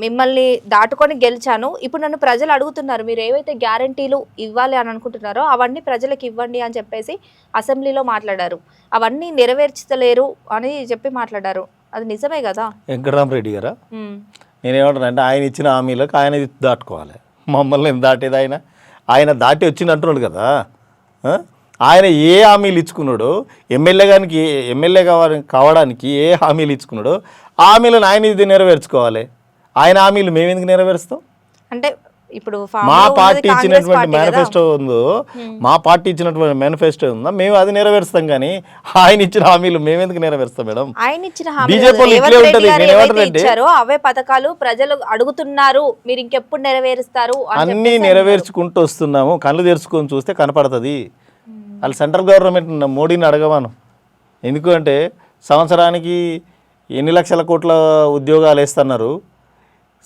మిమ్మల్ని దాటుకొని గెలిచాను, ఇప్పుడు నన్ను ప్రజలు అడుగుతున్నారు, మీరు ఏవైతే గ్యారంటీలు ఇవ్వాలి అని అనుకుంటున్నారో అవన్నీ ప్రజలకు ఇవ్వండి అని చెప్పేసి అసెంబ్లీలో మాట్లాడారు. అవన్నీ నెరవేర్చలేరు అని చెప్పి మాట్లాడారు. అది నిజమే కదా? వెంకటరామరెడ్డి గారా? నేనేమంటానంటే ఆయన ఇచ్చిన హామీలకు ఆయన దాటుకోవాలి, మమ్మల్ని దాటేది ఆయన దాటి వచ్చిందంటున్నాడు కదా. ఆయన ఏ హామీలు ఇచ్చుకున్నాడో, ఎమ్మెల్యే కావడానికి ఏ హామీలు ఇచ్చుకున్నాడో ఆ హామీలను ఆయన ఇది నెరవేర్చుకోవాలి. ఆయన హామీలు మేము ఎందుకు నెరవేరుస్తాం? అంటే ఇప్పుడు మా పార్టీ ఇచ్చినటువంటి మేనిఫెస్టో ఉందో, మా పార్టీ ఇచ్చినటువంటి మేనిఫెస్టో ఉందో మేము అది నెరవేరుస్తాం, కానీ ఆయన ఇచ్చిన హామీలు మేము ఎందుకు నెరవేరుస్తాం మేడం? ఆయన ఇచ్చిన అవే పథకాలు ప్రజలు అడుగుతున్నారు, మీరు ఇంకెప్పుడు నెరవేరుస్తారు? అన్నీ నెరవేర్చుకుంటూ వస్తున్నాము, కళ్ళు తెరుచుకొని చూస్తే కనపడుతుంది. వాళ్ళు సెంట్రల్ గవర్నమెంట్ మోడీని అడగవాను. ఎందుకు అంటే సంవత్సరానికి ఎన్ని లక్షల కోట్ల ఉద్యోగాలు వేస్తున్నారు,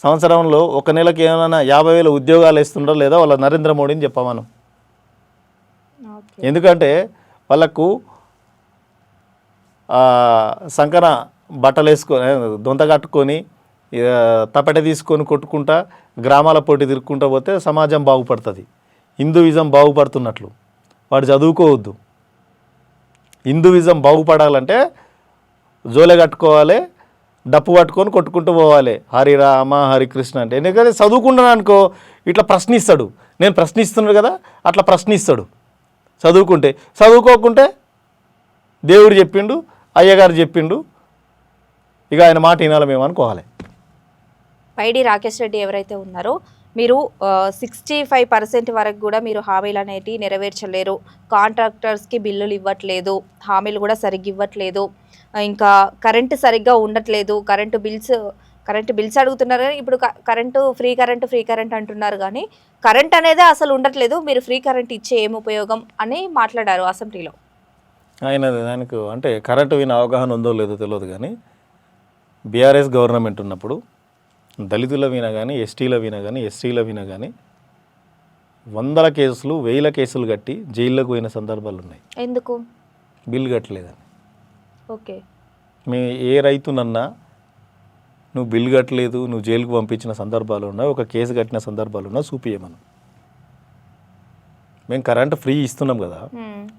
సంవత్సరంలో ఒక నెలకి ఏమైనా 50,000 ఉద్యోగాలు వేస్తుండో లేదా వాళ్ళ నరేంద్ర మోడీని చెప్పమను. ఎందుకంటే వాళ్ళకు సంకన బట్టలు వేసుకొని, దొంత కట్టుకొని, తపెట తీసుకొని కొట్టుకుంటా గ్రామాల పోటీ తిరుక్కుంటూ పోతే సమాజం బాగుపడుతుంది, హిందూయిజం బాగుపడుతున్నట్లు. వాడు చదువుకోవద్దు. హిందూయిజం బాగుపడాలంటే జోలె కట్టుకోవాలి, డప్పు పట్టుకొని కొట్టుకుంటూ పోవాలి, హరిరామ హరికృష్ణ అంటే. ఎందుకంటే చదువుకుంటున్నాను అనుకో ఇట్లా ప్రశ్నిస్తాడు, నేను ప్రశ్నిస్తున్నాడు కదా అట్లా ప్రశ్నిస్తాడు. చదువుకుంటే, చదువుకోకుంటే దేవుడు చెప్పిండు, అయ్యగారు చెప్పిండు, ఇక ఆయన మాట వినాలి మేము అనుకోవాలి. పైడి రాకేష్ రెడ్డి ఎవరైతే ఉన్నారో, మీరు 65% వరకు కూడా మీరు హామీలు అనేటివి నెరవేర్చలేరు, కాంట్రాక్టర్స్కి బిల్లులు ఇవ్వట్లేదు, హామీలు కూడా సరిగ్గా ఇవ్వట్లేదు, ఇంకా కరెంటు సరిగ్గా ఉండట్లేదు, కరెంటు బిల్స్ అడుగుతున్నారు కానీ ఇప్పుడు ఫ్రీ కరెంట్ అంటున్నారు, కానీ కరెంట్ అనేది అసలు ఉండట్లేదు, మీరు ఫ్రీ కరెంట్ ఇచ్చే ఏం ఉపయోగం అని మాట్లాడారు అసెంబ్లీలో. దానికి అంటే కరెంటు విన అవగాహన ఉందో లేదో తెలియదు, కానీ బీఆర్ఎస్ గవర్నమెంట్ ఉన్నప్పుడు దళితుల విన కానీ, ఎస్టీల విన కానీ, ఎస్సీల విన కానీ 100 కేసులు 1000 కేసులు కట్టి జైల్లోకి పోయిన సందర్భాలు ఉన్నాయి. ఎందుకు? బిల్లు కట్టలేదని. ఓకే. ఏ రైతునన్నా నువ్వు బిల్లు కట్టలేదు, నువ్వు జైలుకు పంపించిన సందర్భాలు ఉన్నాయి, ఒక కేసు కట్టిన సందర్భాలు ఉన్నాయి, చూపియమను. మేము కరెంటు ఫ్రీ ఇస్తున్నాం కదా,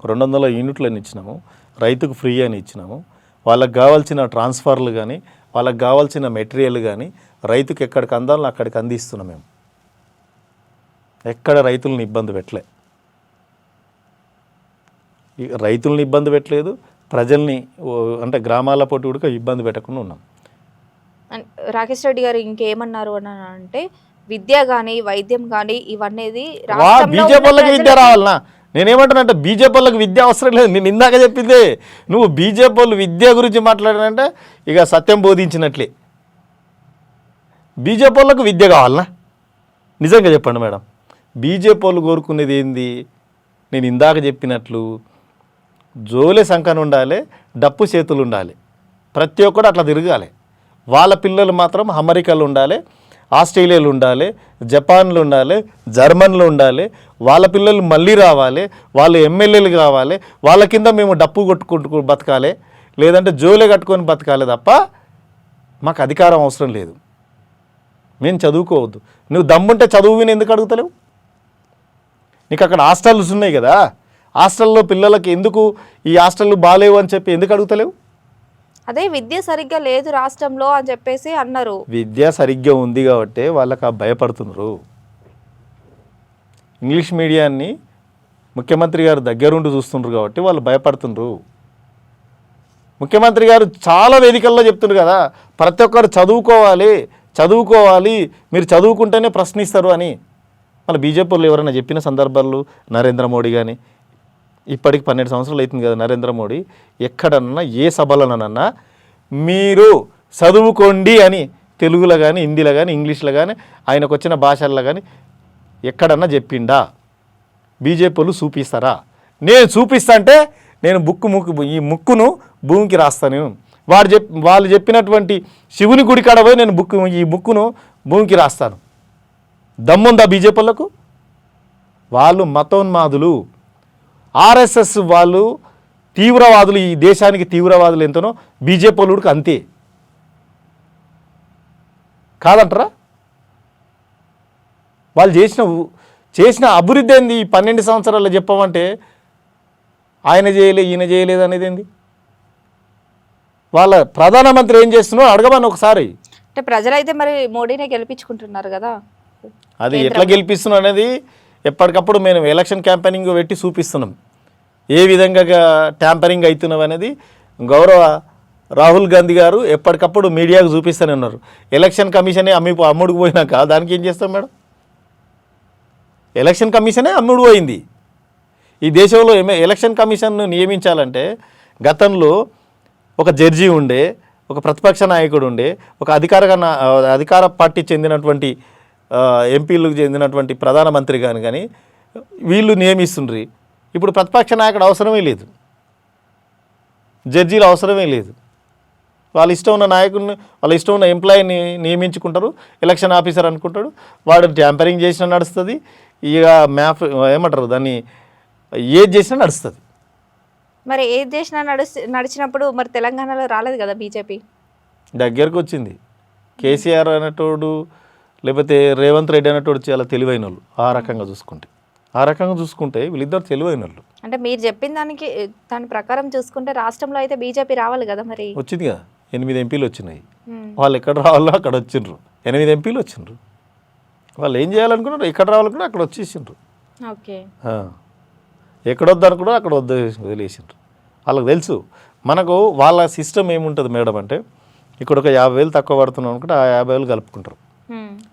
200 యూనిట్లని ఇచ్చినాము, రైతుకు ఫ్రీ అని ఇచ్చినాము, వాళ్ళకి కావాల్సిన ట్రాన్స్ఫర్లు కానీ, వాళ్ళకి కావాల్సిన మెటీరియల్ కానీ రైతుకి ఎక్కడికి అందాలని అక్కడికి అందిస్తున్నాం. మేము ఎక్కడ రైతులను ఇబ్బంది పెట్టలే, రైతులను ఇబ్బంది పెట్టలేదు, ప్రజల్ని అంటే గ్రామాల పోటీ కూడా ఇబ్బంది పెట్టకుండా ఉన్నాం. రాకేష్ రెడ్డి గారు ఇంకేమన్నారు అని అంటే, విద్య కానీ వైద్యం కానీ ఇవన్నీ బీజేపీ వాళ్ళకి విద్య రావాలనా? నేనేమంటానంటే బీజేపీ వాళ్ళకి విద్య అవసరం లేదు. నేను ఇందాక చెప్పిందే, నువ్వు బీజేపీ వాళ్ళు విద్య గురించి మాట్లాడానంటే ఇక సత్యం బోధించినట్లే. బీజేపీ వాళ్ళకు విద్య కావాలనా? నిజంగా చెప్పండి మేడం, బీజేపీ వాళ్ళు కోరుకునేది ఏంది? నేను ఇందాక చెప్పినట్లు జోలే సంకన ఉండాలి, డప్పు చేతులు ఉండాలి, ప్రతి ఒక్కడు అట్లా తిరగాలి. వాళ్ళ పిల్లలు మాత్రం అమెరికాలో ఉండాలి, ఆస్ట్రేలియాలో ఉండాలి, జపాన్లో ఉండాలి, జర్మన్లో ఉండాలి, వాళ్ళ పిల్లలు మళ్ళీ రావాలి, వాళ్ళు ఎమ్మెల్యేలు కావాలి, వాళ్ళ కింద మేము డప్పు కొట్టుకుంటూ బతకాలి, లేదంటే జోలే కట్టుకొని బతకాలి తప్ప మాకు అధికారం అవసరం లేదు. మేము చదువుకోవద్దు. నువ్వు దమ్ముంటే చదువు విని ఎందుకు అడుగుతలేవు? నీకు అక్కడ హాస్టల్స్ ఉన్నాయి కదా, హాస్టల్లో పిల్లలకి ఎందుకు ఈ హాస్టళ్ళు బాగాలేవు అని చెప్పి ఎందుకు అడుగుతలేవు? అదే విద్య సరిగ్గా లేదు రాష్ట్రంలో అని చెప్పేసి అన్నారు. విద్య సరిగ్గా ఉంది కాబట్టి వాళ్ళకి భయపడుతున్నారు. ఇంగ్లీష్ మీడియాన్ని ముఖ్యమంత్రి గారు దగ్గరుండి చూస్తున్నారు కాబట్టి వాళ్ళు భయపడుతున్నారు. ముఖ్యమంత్రి గారు చాలా వేదికల్లో చెప్తున్నారు కదా, ప్రతి ఒక్కరు చదువుకోవాలి, మీరు చదువుకుంటేనే ప్రశ్నిస్తారు అని. మళ్ళీ బీజేపీలో ఎవరైనా చెప్పిన సందర్భాలు, నరేంద్ర మోడీ కానీ, ఇప్పటికి 12 సంవత్సరాలు అవుతుంది కదా నరేంద్ర మోడీ, ఎక్కడన్నా ఏ సభలనన్నా మీరు చదువుకోండి అని తెలుగులో కానీ, హిందీలో కానీ, ఇంగ్లీష్లో కానీ, ఆయనకు వచ్చిన భాషల్లో కానీ ఎక్కడన్నా చెప్పిండా? బీజేపీ వాళ్ళు చూపిస్తారా? నేను చూపిస్తా అంటే నేను ఈ ముక్కును భూమికి రాస్తాను. నేను వాళ్ళు చెప్పినటువంటి శివుని గుడి కాడ పోయి నేను ఈ ముక్కును భూమికి రాస్తాను. దమ్ముందా బీజేపీ వాళ్ళకు? వాళ్ళు మతోన్మాదులు, ఆర్ఎస్ఎస్ వాళ్ళు తీవ్రవాదులు. ఈ దేశానికి తీవ్రవాదులు ఎంతనో బీజేపీ వాళ్ళకి అంతే కాదంటారా? వాళ్ళు చేసిన అభివృద్ధి ఏంది ఈ 12 సంవత్సరాల్లో చెప్పమంటే ఆయన చేయలేదు ఈయన చేయలేదు అనేది ఏంది? వాళ్ళ ప్రధానమంత్రి ఏం చేస్తున్నారో అడగమని ఒకసారి. అంటే ప్రజలైతే మరి మోడీనే గెలిపించుకుంటున్నారు కదా, అది ఎట్లా గెలిపిస్తున్నాం అనేది ఎప్పటికప్పుడు మేము ఎలక్షన్ క్యాంపెయినింగ్ పెట్టి చూపిస్తున్నాం. ఏ విధంగా ట్యాంపరింగ్ అవుతున్నాం అనేది గౌరవ రాహుల్ గాంధీ గారు ఎప్పటికప్పుడు మీడియాకు చూపిస్తూనే ఉన్నారు. ఎలక్షన్ కమిషనే అమ్ముడుకు పోయినాక దానికి ఏం చేస్తాం మేడం? ఎలక్షన్ కమిషనే అమ్ముడు పోయింది. ఈ దేశంలో ఎలక్షన్ కమిషన్ను నియమించాలంటే గతంలో ఒక జడ్జి ఉండే, ఒక ప్రతిపక్ష నాయకుడు ఉండే, ఒక అధికార పార్టీ చెందినటువంటి ఎంపీలకు చెందినటువంటి ప్రధానమంత్రి కానీ వీళ్ళు నియమిస్తుండ్రి. ఇప్పుడు ప్రతిపక్ష నాయకుడు అవసరమే లేదు, జడ్జీలు అవసరమే లేదు. వాళ్ళ ఇష్టం ఉన్న నాయకుడిని, వాళ్ళ ఇష్టం ఉన్న ఎంప్లాయీని నియమించుకుంటారు. ఎలక్షన్ ఆఫీసర్ అనుకుంటాడు, వాడు ట్యాంపరింగ్ చేసినా నడుస్తుంది. ఇక ఏమంటారు దాన్ని, ఏది చేసినా నడుస్తుంది. మరి ఏది చేసినా నడిచినప్పుడు మరి తెలంగాణలో రాలేదు కదా బీజేపీ? దగ్గరకు వచ్చింది. కేసీఆర్ అనేటోడు లేకపోతే రేవంత్ రెడ్డి అనేటోడు చాలా తెలివైన వాళ్ళు. ఆ రకంగా చూసుకుంటే వీళ్ళిద్దరు తెలివైన వాళ్ళు. అంటే మీరు చెప్పిన దాని ప్రకారం చూసుకుంటే రాష్ట్రంలో అయితే బీజేపీ రావాలి కదా, మరి వచ్చింది కదా. 8 ఎంపీలు వచ్చినాయి. వాళ్ళు ఎక్కడ రావాలో అక్కడ వచ్చిండ్రు. 8 ఎంపీలు వచ్చిండ్రు. వాళ్ళు ఏం చేయాలనుకున్నారు, ఎక్కడ రావాలనుకున్నా అక్కడ వచ్చేసిండ్రు. ఓకే, ఎక్కడొద్దు అనుకున్నా అక్కడ వదిలేసిండ్రు. వాళ్ళకి తెలుసు. మనకు వాళ్ళ సిస్టమ్ ఏముంటుంది మేడం అంటే, ఇక్కడ ఒక 50,000 తక్కువ పడుతున్నాం అనుకుంటే ఆ 50,000 కలుపుకుంటారు.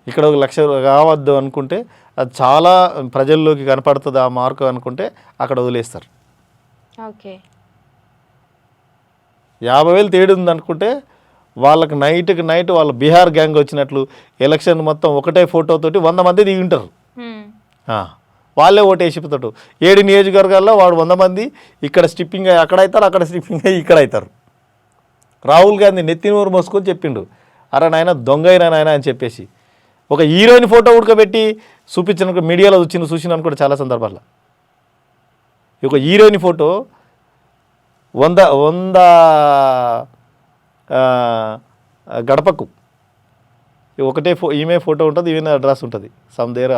ఇక్కడ 1,00,000 కావద్దు అనుకుంటే అది చాలా ప్రజల్లోకి కనపడుతుంది ఆ మార్కు అనుకుంటే అక్కడ వదిలేస్తారు. ఓకే, 50,000 తేడు ఉంది అనుకుంటే వాళ్ళకి నైట్కి నైట్ వాళ్ళ బీహార్ గ్యాంగ్ వచ్చినట్లు ఎలక్షన్ మొత్తం ఒకటే ఫోటోతోటి 100 మంది దిగి ఉంటారు. వాళ్ళే ఓటేసిపోతాడు. 7 నియోజకవర్గాల్లో వాడు 100 మంది ఇక్కడ స్టిప్పింగ్ అయ్యి అక్కడ అవుతారు, అక్కడ స్టిప్పింగ్ అయ్యి ఇక్కడ అవుతారు. రాహుల్ గాంధీ నెత్తినూరు మోసుకొని చెప్పిండు, అరే నాయన దొంగైనా నాయన అని చెప్పేసి. ఒక హీరోయిన్ ఫోటో ఉడకబెట్టి చూపించిన మీడియాలో చూసినాను కూడా చాలా సందర్భాల్లో. ఒక హీరోయిన్ ఫోటో 100 గడపకు ఒకటే ఈమె ఫోటో ఉంటుంది, ఈమె అడ్రస్ ఉంటుంది. సందేర్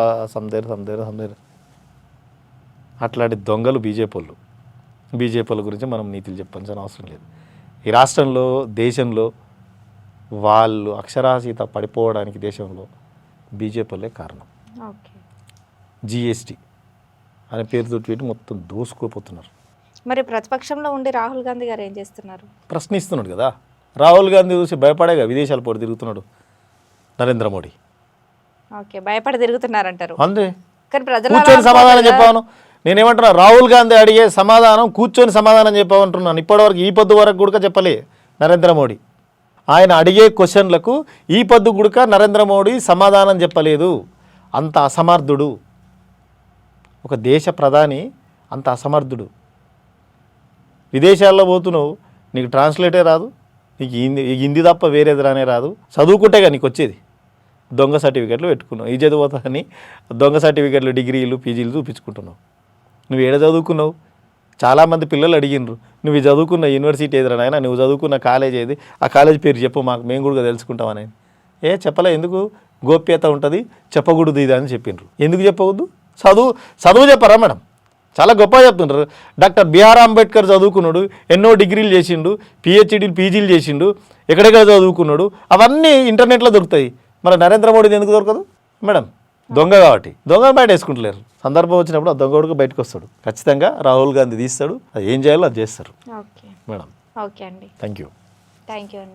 అట్లాంటి దొంగలు బీజేపీల గురించి మనం నీతులు చెప్పాల్సిన అవసరం లేదు. ఈ రాష్ట్రంలో, దేశంలో వాళ్ళు అక్షరాస్యత పడిపోవడానికి దేశంలో బీజేపీలే కారణం. జిఎస్టీ అనే పేరుతో వీటి మొత్తం దోసుకోపోతున్నారు. మరి ప్రతిపక్షంలో ఉండి రాహుల్ గాంధీ గారు ఏం చేస్తున్నారు? ప్రశ్నిస్తున్నాడు కదా. రాహుల్ గాంధీ చూసి భయపడేగా విదేశాల పోటీ తిరుగుతున్నాడు నరేంద్ర మోడీ. ఓకే, భయపడి తిరుగుతున్నారంటారు. అంతే. కానీ ప్రజలు కూర్చొని సమాధానం చెప్పాను. నేనేమంటున్నా, రాహుల్ గాంధీ అడిగే సమాధానం కూర్చొని సమాధానం చెప్పమంటున్నాను. ఇప్పటివరకు ఈ పొద్దు వరకు కూడా చెప్పలే నరేంద్ర మోడీ. ఆయన అడిగే క్వశ్చన్లకు ఈ పొద్దు గుడక నరేంద్ర మోడీ సమాధానం చెప్పలేదు. అంత అసమర్థుడు. ఒక దేశ ప్రధాని అంత అసమర్థుడు. విదేశాల్లో పోతున్నావు, నీకు ట్రాన్స్లేటే రాదు, నీకు హిందీ తప్ప వేరేది రానే రాదు. చదువుకుంటేగా నీకు వచ్చేది. దొంగ సర్టిఫికెట్లు పెట్టుకున్నావు, ఈ చదువుతాని దొంగ సర్టిఫికెట్లు, డిగ్రీలు, పీజీలు చూపించుకుంటున్నావు. నువ్వు ఏడ చదువుకున్నావు? చాలామంది పిల్లలు అడిగినరు, నువ్వు చదువుకున్న యూనివర్సిటీ ఎదురా నాయన, నువ్వు చదువుకున్న కాలేజ్ ఏది, ఆ కాలేజ్ పేరు చెప్పు మాకు, మేము కూడా తెలుసుకుంటామని. చెప్పలే, ఎందుకు? గోప్యత ఉంటుంది, చెప్పకూడదు ఇది అని చెప్పిండ్రు. ఎందుకు చెప్పకూడదు? చదువు చెప్పరా మేడం? చాలా గొప్పగా చెప్తుంటారు. డాక్టర్ బిఆర్ అంబేద్కర్ చదువుకున్నాడు, ఎన్నో డిగ్రీలు చేసిండు, పిహెచ్డీలు, పీజీలు చేసిండు, ఎక్కడెక్కడ చదువుకున్నాడు, అవన్నీ ఇంటర్నెట్లో దొరుకుతాయి. మరి నరేంద్ర మోడీది ఎందుకు దొరకదు మేడం? దొంగ కాబట్టి. దొంగను బయట వేసుకుంటలేరు. సందర్భం వచ్చినప్పుడు ఆ దొంగ బయటకు వస్తాడు. ఖచ్చితంగా రాహుల్ గాంధీ తీస్తాడు. అది ఏం చేయాలో అది చేస్తారు మేడం. ఓకే అండి, థ్యాంక్ యూ అండి.